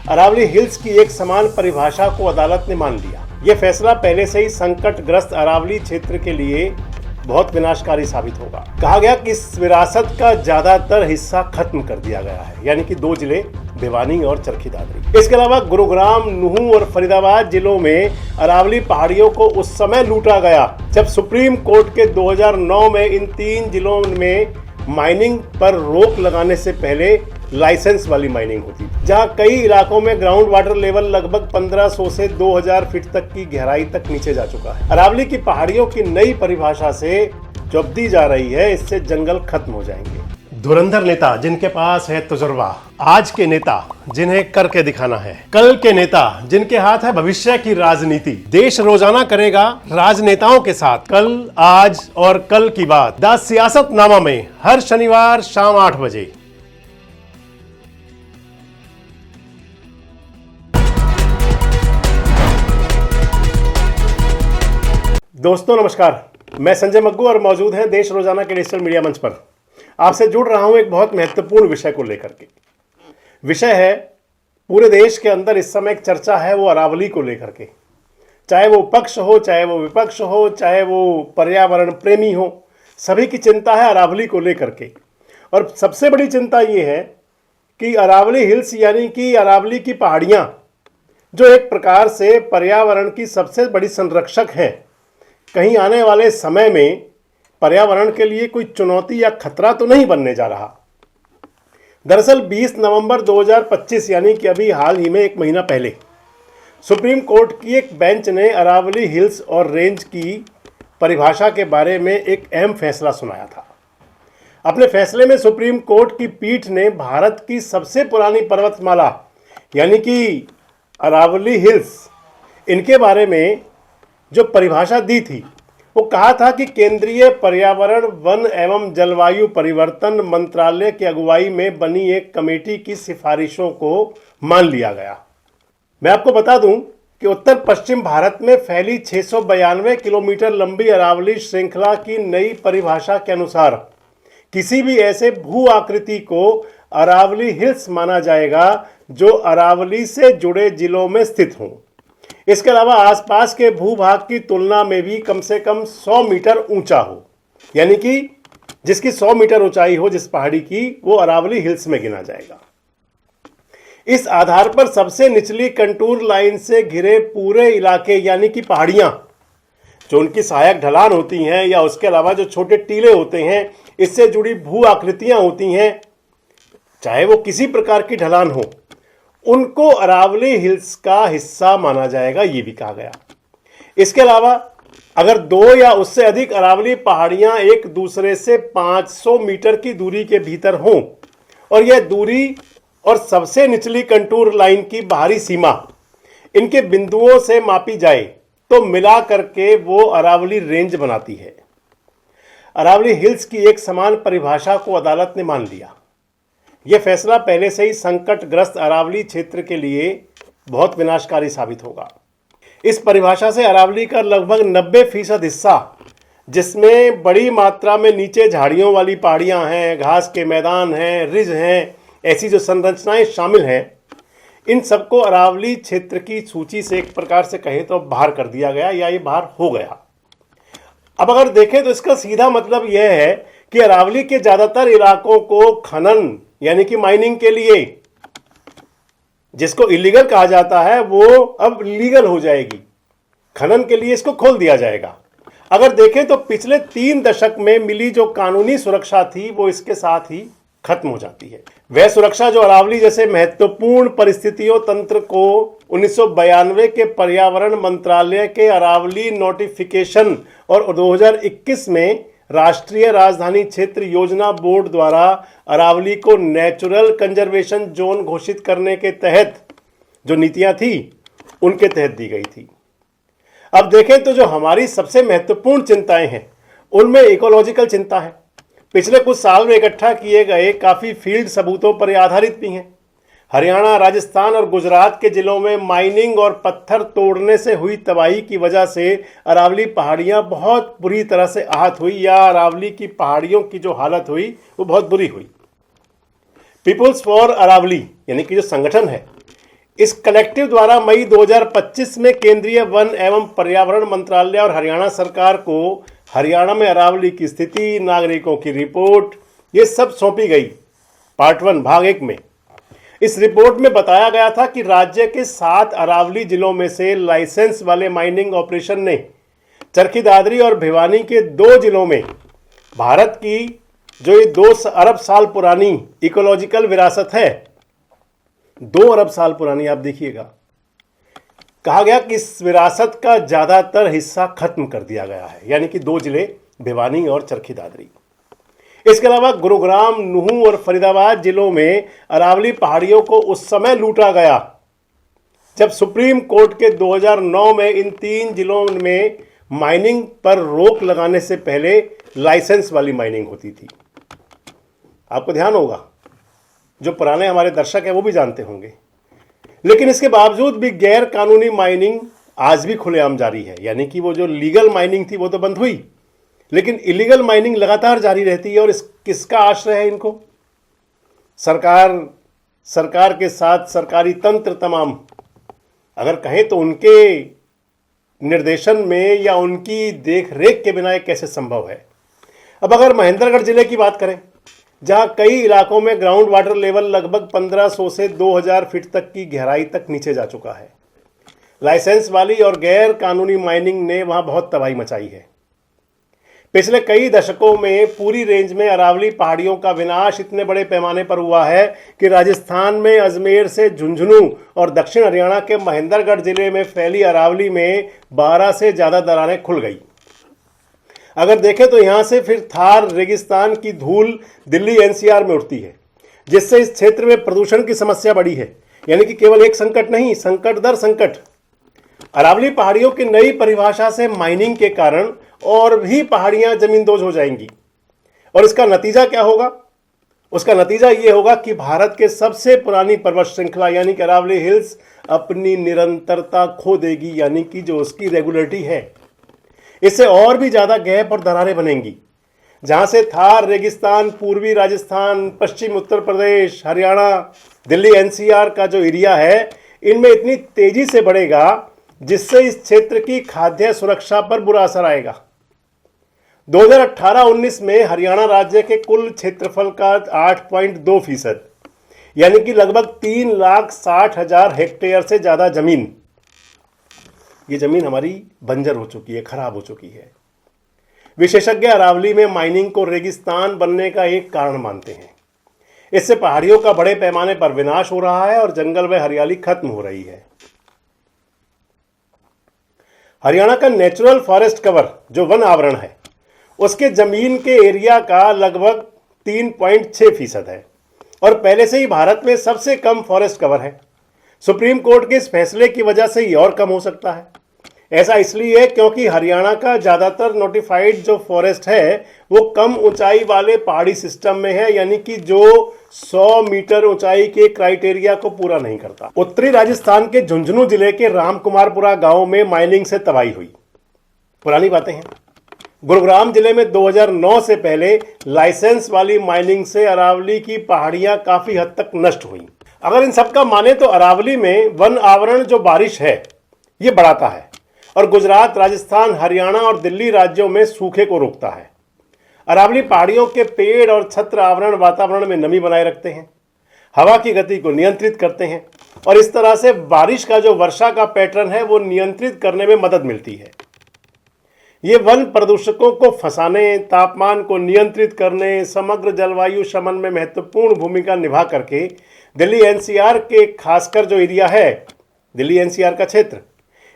Aravalli hills की एक समान परिभाषा को अदालत ने मान लिया। ये फैसला पहले से ही संकटग्रस्त अरावली क्षेत्र के लिए बहुत विनाशकारी साबित होगा। कहा गया कि इस विरासत का ज्यादातर हिस्सा खत्म कर दिया गया है, यानी कि 2 जिले भिवानी और चरखी दादरी। इसके अलावा गुरुग्राम, नुहू और फरीदाबाद जिलों में अरावली पहाड़ियों को उस समय लूटा गया जब सुप्रीम कोर्ट के 2009 में इन 3 जिलों में माइनिंग पर रोक लगाने से पहले लाइसेंस वाली माइनिंग होती, जहां कई इलाकों में ग्राउंड वाटर लेवल लगभग 1500 से 2000 फीट तक की गहराई तक नीचे जा चुका है। अरावली की पहाड़ियों की नई परिभाषा से जो अब दी जा रही है, इससे जंगल खत्म हो जाएंगे। धुरंधर नेता जिनके पास है तजुर्बा, आज के नेता जिन्हें करके दिखाना है, कल के नेता जिनके हाथ है भविष्य की राजनीति। देश रोजाना करेगा राजनेताओं के साथ कल, आज और कल की बात। द सियासतनामा में हर शनिवार शाम 8 बजे। दोस्तों नमस्कार, मैं संजय मग्गू और मौजूद हैं देश रोजाना के डिजिटल मीडिया मंच पर। आपसे जुड़ रहा हूं एक बहुत महत्वपूर्ण विषय को लेकर के। विषय है, पूरे देश के अंदर इस समय एक चर्चा है वो अरावली को लेकर के। चाहे वो पक्ष हो, चाहे वो विपक्ष हो, चाहे वो पर्यावरण प्रेमी हो, सभी की चिंता है अरावली को लेकर के। और सबसे बड़ी चिंता ये है कि अरावली हिल्स यानी कि अरावली की पहाड़ियाँ, जो एक प्रकार से पर्यावरण की सबसे बड़ी संरक्षक हैं, कहीं आने वाले समय में पर्यावरण के लिए कोई चुनौती या खतरा तो नहीं बनने जा रहा। दरअसल 20 नवंबर 2025 यानी कि अभी हाल ही में 1 महीना पहले सुप्रीम कोर्ट की एक बेंच ने अरावली हिल्स और रेंज की परिभाषा के बारे में एक अहम फैसला सुनाया था। अपने फैसले में सुप्रीम कोर्ट की पीठ ने भारत की सबसे पुरानी पर्वतमाला यानी कि अरावली हिल्स, इनके बारे में जो परिभाषा दी थी, वो कहा था कि केंद्रीय पर्यावरण, वन एवं जलवायु परिवर्तन मंत्रालय की अगुवाई में बनी एक कमेटी की सिफारिशों को मान लिया गया। मैं आपको बता दूं कि उत्तर पश्चिम भारत में फैली 692 किलोमीटर लंबी अरावली श्रृंखला की नई परिभाषा के अनुसार किसी भी ऐसे भू आकृति को अरावली हिल्स माना जाएगा जो अरावली से जुड़े जिलों में स्थित हों। इसके अलावा आसपास के भूभाग की तुलना में भी कम से कम 100 मीटर ऊंचा हो, यानी कि जिसकी 100 मीटर ऊंचाई हो जिस पहाड़ी की, वो अरावली हिल्स में गिना जाएगा। इस आधार पर सबसे निचली कंटूर लाइन से घिरे पूरे इलाके यानी कि पहाड़ियां, जो उनकी सहायक ढलान होती हैं या उसके अलावा जो छोटे टीले होते हैं, इससे जुड़ी भू आकृतियां होती हैं, चाहे वो किसी प्रकार की ढलान हो, उनको अरावली हिल्स का हिस्सा माना जाएगा, ये भी कहा गया। इसके अलावा अगर 2 या उससे अधिक अरावली पहाड़ियां एक दूसरे से 500 मीटर की दूरी के भीतर हों और यह दूरी और सबसे निचली कंटूर लाइन की बाहरी सीमा इनके बिंदुओं से मापी जाए तो मिला करके वो अरावली रेंज बनाती है। अरावली हिल्स की एक समान परिभाषा को अदालत ने मान लिया। यह फैसला पहले से ही संकटग्रस्त अरावली क्षेत्र के लिए बहुत विनाशकारी साबित होगा। इस परिभाषा से अरावली का लगभग 90% हिस्सा, जिसमें बड़ी मात्रा में नीचे झाड़ियों वाली पहाड़ियां हैं, घास के मैदान हैं, रिज हैं, ऐसी जो संरचनाएं शामिल हैं, इन सबको अरावली क्षेत्र की सूची से एक प्रकार से कहें तो बाहर कर दिया गया या ये बाहर हो गया। अब अगर देखें तो इसका सीधा मतलब यह है कि अरावली के ज्यादातर इलाकों को खनन यानी कि माइनिंग के लिए, जिसको इलीगल कहा जाता है, वो अब लीगल हो जाएगी। खनन के लिए इसको खोल दिया जाएगा। अगर देखें तो पिछले 3 दशक में मिली जो कानूनी सुरक्षा थी, वो इसके साथ ही खत्म हो जाती है। वह सुरक्षा जो अरावली जैसे महत्वपूर्ण परिस्थितियों तंत्र को 1992 के पर्यावरण मंत्रालय के अरावली नोटिफिकेशन और 2021 में राष्ट्रीय राजधानी क्षेत्र योजना बोर्ड द्वारा अरावली को नेचुरल कंजर्वेशन जोन घोषित करने के तहत जो नीतियां थी, उनके तहत दी गई थी। अब देखें तो जो हमारी सबसे महत्वपूर्ण चिंताएं हैं, उनमें इकोलॉजिकल चिंता है। पिछले कुछ साल में इकट्ठा किए गए काफ़ी फील्ड सबूतों पर आधारित भी हैं। हरियाणा, राजस्थान और गुजरात के जिलों में माइनिंग और पत्थर तोड़ने से हुई तबाही की वजह से अरावली पहाड़ियां बहुत बुरी तरह से आहत हुई, या अरावली की पहाड़ियों की जो हालत हुई वो बहुत बुरी हुई। पीपुल्स फॉर अरावली यानी कि जो संगठन है, इस कलेक्टिव द्वारा मई 2025 में केंद्रीय वन एवं पर्यावरण मंत्रालय और हरियाणा सरकार को हरियाणा में अरावली की स्थिति, नागरिकों की रिपोर्ट, ये सब सौंपी गई पार्ट 1 भाग 1 में। इस रिपोर्ट में बताया गया था कि राज्य के 7 अरावली जिलों में से लाइसेंस वाले माइनिंग ऑपरेशन ने चरखी दादरी और भिवानी के 2 जिलों में भारत की जो ये 2 अरब साल पुरानी इकोलॉजिकल विरासत है, 2 अरब साल पुरानी, आप देखिएगा, कहा गया कि इस विरासत का ज्यादातर हिस्सा खत्म कर दिया गया है, यानी कि 2 जिले भिवानी और चरखी दादरी। इसके अलावा गुरुग्राम, नूंह और फरीदाबाद जिलों में अरावली पहाड़ियों को उस समय लूटा गया जब सुप्रीम कोर्ट के 2009 में इन 3 जिलों में माइनिंग पर रोक लगाने से पहले लाइसेंस वाली माइनिंग होती थी। आपको ध्यान होगा, जो पुराने हमारे दर्शक हैं वो भी जानते होंगे। लेकिन इसके बावजूद भी गैर कानूनी माइनिंग आज भी खुलेआम जारी है, यानी कि वो जो लीगल माइनिंग थी वो तो बंद हुई, लेकिन इलीगल माइनिंग लगातार जारी रहती है। और किसका आश्रय है इनको? सरकार के साथ सरकारी तंत्र तमाम, अगर कहें तो उनके निर्देशन में या उनकी देख रेख के बिना ये कैसे संभव है। अब अगर महेंद्रगढ़ जिले की बात करें, जहां कई इलाकों में ग्राउंड वाटर लेवल लगभग 1500 से 2000 फीट तक की गहराई तक नीचे जा चुका है, लाइसेंस वाली और गैर कानूनी माइनिंग ने वहां बहुत तबाही मचाई है। पिछले कई दशकों में पूरी रेंज में अरावली पहाड़ियों का विनाश इतने बड़े पैमाने पर हुआ है कि राजस्थान में अजमेर से झुंझुनू और दक्षिण हरियाणा के महेंद्रगढ़ जिले में फैली अरावली में 12 से ज्यादा दरारें खुल गई। अगर देखें तो यहां से फिर थार रेगिस्तान की धूल दिल्ली एनसीआर में उठती है, जिससे इस क्षेत्र में प्रदूषण की समस्या बढ़ी है। यानी कि केवल एक संकट नहीं, संकट दर संकट। अरावली पहाड़ियों की नई परिभाषा से माइनिंग के कारण और भी पहाड़ियां जमींदोज हो जाएंगी। और इसका नतीजा क्या होगा? उसका नतीजा यह होगा कि भारत के सबसे पुरानी पर्वत श्रृंखला यानी कि अरावली हिल्स अपनी निरंतरता खो देगी, यानी कि जो उसकी रेगुलरिटी है। इससे और भी ज्यादा गैप और दरारें बनेंगी, जहां से थार रेगिस्तान, पूर्वी राजस्थान, पश्चिम उत्तर प्रदेश, हरियाणा, दिल्ली एनसीआर का जो एरिया है, इनमें इतनी तेजी से बढ़ेगा जिससे इस क्षेत्र की खाद्य सुरक्षा पर बुरा असर आएगा। 2018-19 में हरियाणा राज्य के कुल क्षेत्रफल का 8.2%, यानी कि लगभग 3,60,000 हेक्टेयर से ज्यादा जमीन, ये जमीन हमारी बंजर हो चुकी है, खराब हो चुकी है। विशेषज्ञ अरावली में माइनिंग को रेगिस्तान बनने का एक कारण मानते हैं। इससे पहाड़ियों का बड़े पैमाने पर विनाश हो रहा है और जंगल व हरियाली खत्म हो रही है। हरियाणा का नेचुरल फॉरेस्ट कवर जो वन आवरण है, उसके जमीन के एरिया का लगभग 3.6% है और पहले से ही भारत में सबसे कम फॉरेस्ट कवर है। सुप्रीम कोर्ट के इस फैसले की वजह से ये और कम हो सकता है। ऐसा इसलिए है क्योंकि हरियाणा का ज्यादातर नोटिफाइड जो फॉरेस्ट है वो कम ऊंचाई वाले पहाड़ी सिस्टम में है, यानी कि जो 100 मीटर ऊंचाई के क्राइटेरिया को पूरा नहीं करता। उत्तरी राजस्थान के झुंझुनू जिले के रामकुमारपुरा गांव में माइनिंग से तबाही हुई, पुरानी बातें हैं। गुरुग्राम जिले में 2009 से पहले लाइसेंस वाली माइनिंग से अरावली की पहाड़ियां काफी हद तक नष्ट हुई। अगर इन सबका माने तो अरावली में वन आवरण जो बारिश है ये बढ़ाता है और गुजरात, राजस्थान, हरियाणा और दिल्ली राज्यों में सूखे को रोकता है। अरावली पहाड़ियों के पेड़ और छत्र आवरण वातावरण में नमी बनाए रखते हैं, हवा की गति को नियंत्रित करते हैं और इस तरह से बारिश का जो वर्षा का पैटर्न है वो नियंत्रित करने में मदद मिलती है। ये वन प्रदूषकों को फंसाने, तापमान को नियंत्रित करने, समग्र जलवायु शमन में महत्वपूर्ण भूमिका निभा करके दिल्ली एनसीआर के खासकर जो एरिया है, दिल्ली एनसीआर का क्षेत्र,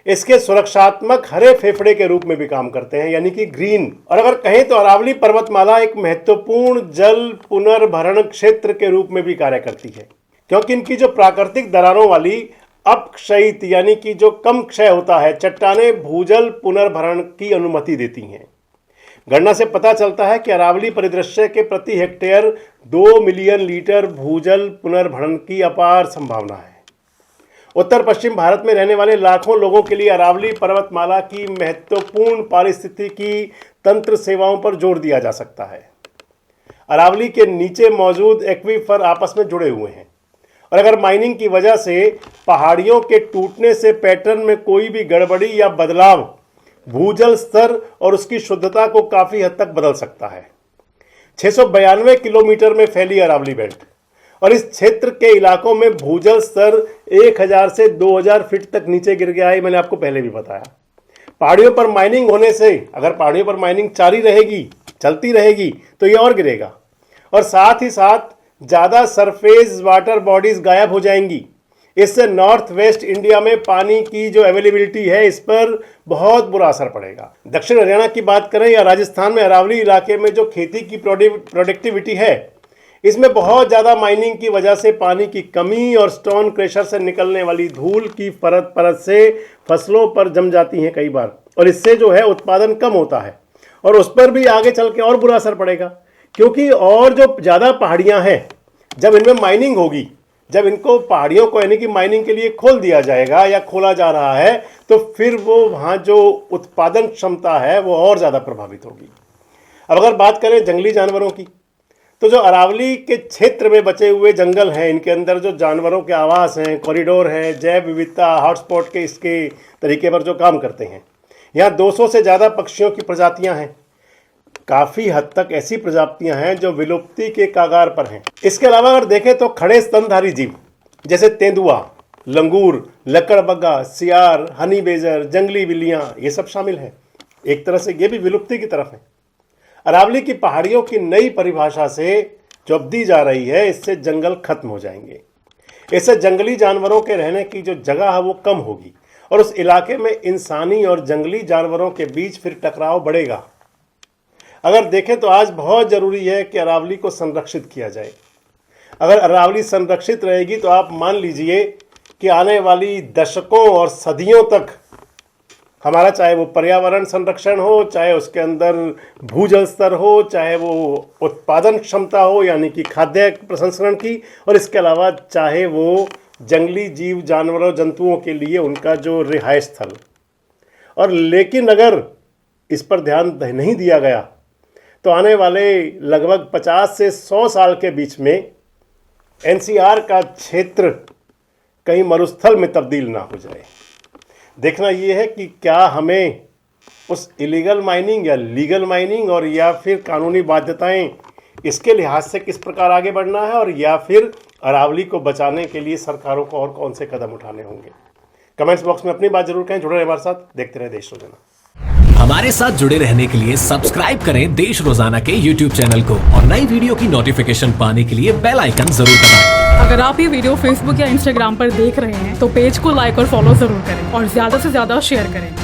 इसके सुरक्षात्मक हरे फेफड़े के रूप में भी काम करते हैं, यानी कि ग्रीन। और अगर कहें तो अरावली पर्वतमाला एक महत्वपूर्ण जल पुनर्भरण क्षेत्र के रूप में भी कार्य करती है, क्योंकि इनकी जो प्राकृतिक दरारों वाली अपक्षयित यानी कि जो कम क्षय होता है चट्टानें भूजल पुनर्भरण की अनुमति देती हैं। गणना से पता चलता है कि अरावली परिदृश्य के प्रति हेक्टेयर 2 मिलियन लीटर भूजल पुनर्भरण की अपार संभावना है। उत्तर पश्चिम भारत में रहने वाले लाखों लोगों के लिए अरावली पर्वतमाला की महत्वपूर्ण पारिस्थितिकी तंत्र सेवाओं पर जोर दिया जा सकता है। अरावली के नीचे मौजूद एक्वीफर आपस में जुड़े हुए हैं और अगर माइनिंग की वजह से पहाड़ियों के टूटने से पैटर्न में कोई भी गड़बड़ी या बदलाव भूजल स्तर और उसकी शुद्धता को काफी हद तक बदल सकता है। 692 किलोमीटर में फैली अरावली बेल्ट और इस क्षेत्र के इलाकों में भूजल स्तर 1000 से 2000 फीट तक नीचे गिर गया है। मैंने आपको पहले भी बताया। पहाड़ियों पर माइनिंग होने से अगर पहाड़ियों पर माइनिंग जारी रहेगी, चलती रहेगी, तो ये और गिरेगा और साथ ही साथ ज़्यादा सरफेस वाटर बॉडीज गायब हो जाएंगी। इससे नॉर्थ वेस्ट इंडिया में पानी की जो अवेलेबिलिटी है इस पर बहुत बुरा असर पड़ेगा। दक्षिण हरियाणा की बात करें या राजस्थान में अरावली इलाके में जो खेती की प्रोडक्टिविटी है, इसमें बहुत ज़्यादा माइनिंग की वजह से पानी की कमी और स्टोन क्रशर से निकलने वाली धूल की परत परत से फसलों पर जम जाती हैं कई बार, और इससे जो है उत्पादन कम होता है और उस पर भी आगे चल के और बुरा असर पड़ेगा। क्योंकि और जो ज़्यादा पहाड़ियाँ हैं, जब इनमें माइनिंग होगी, जब इनको पहाड़ियों को यानी कि माइनिंग के लिए खोल दिया जाएगा या खोला जा रहा है, तो फिर वो वहाँ जो उत्पादन क्षमता है वो और ज़्यादा प्रभावित होगी। अब अगर बात करें जंगली जानवरों की, तो जो अरावली के क्षेत्र में बचे हुए जंगल हैं, इनके अंदर जो जानवरों के आवास हैं, कॉरिडोर हैं, जैव विविधता हॉटस्पॉट के इसके तरीके पर जो काम करते हैं, यहाँ 200 से ज़्यादा पक्षियों की प्रजातियाँ हैं। काफ़ी हद तक ऐसी प्रजातियां हैं जो विलुप्ति के कगार पर हैं। इसके अलावा अगर देखें तो खड़े स्तनधारी जीव जैसे तेंदुआ, लंगूर, लकड़बग्गा, सियार, हनी बेजर, जंगली बिल्लियां, ये सब शामिल हैं। एक तरह से ये भी विलुप्ति की तरफ है। अरावली की पहाड़ियों की नई परिभाषा से जो अब दी जा रही है, इससे जंगल खत्म हो जाएंगे। इससे जंगली जानवरों के रहने की जो जगह है वो कम होगी और उस इलाके में इंसानी और जंगली जानवरों के बीच फिर टकराव बढ़ेगा। अगर देखें तो आज बहुत ज़रूरी है कि अरावली को संरक्षित किया जाए। अगर अरावली संरक्षित रहेगी तो आप मान लीजिए कि आने वाली दशकों और सदियों तक हमारा, चाहे वो पर्यावरण संरक्षण हो, चाहे उसके अंदर भूजल स्तर हो, चाहे वो उत्पादन क्षमता हो यानी कि खाद्य प्रसंस्करण की, और इसके अलावा चाहे वो जंगली जीव जानवरों जंतुओं के लिए उनका जो रिहाइश स्थल। और लेकिन अगर इस पर ध्यान नहीं दिया गया तो आने वाले लगभग 50 से 100 साल के बीच में एनसीआर का क्षेत्र कहीं मरुस्थल में तब्दील ना हो जाए। देखना ये है कि क्या हमें उस इलीगल माइनिंग या लीगल माइनिंग और या फिर कानूनी बाध्यताएं, इसके लिहाज से किस प्रकार आगे बढ़ना है, और या फिर अरावली को बचाने के लिए सरकारों को और कौन से कदम उठाने होंगे। कमेंट्स बॉक्स में अपनी बात जरूर कहें। जुड़े रहे हमारे साथ, देखते रहे देश रोजाना। हमारे साथ जुड़े रहने के लिए सब्सक्राइब करें देश रोजाना के YouTube चैनल को और नई वीडियो की नोटिफिकेशन पाने के लिए बेल आइकन जरूर दबाएं। अगर आप ये वीडियो Facebook या Instagram पर देख रहे हैं तो पेज को लाइक और फॉलो जरूर करें और ज्यादा से ज्यादा शेयर करें।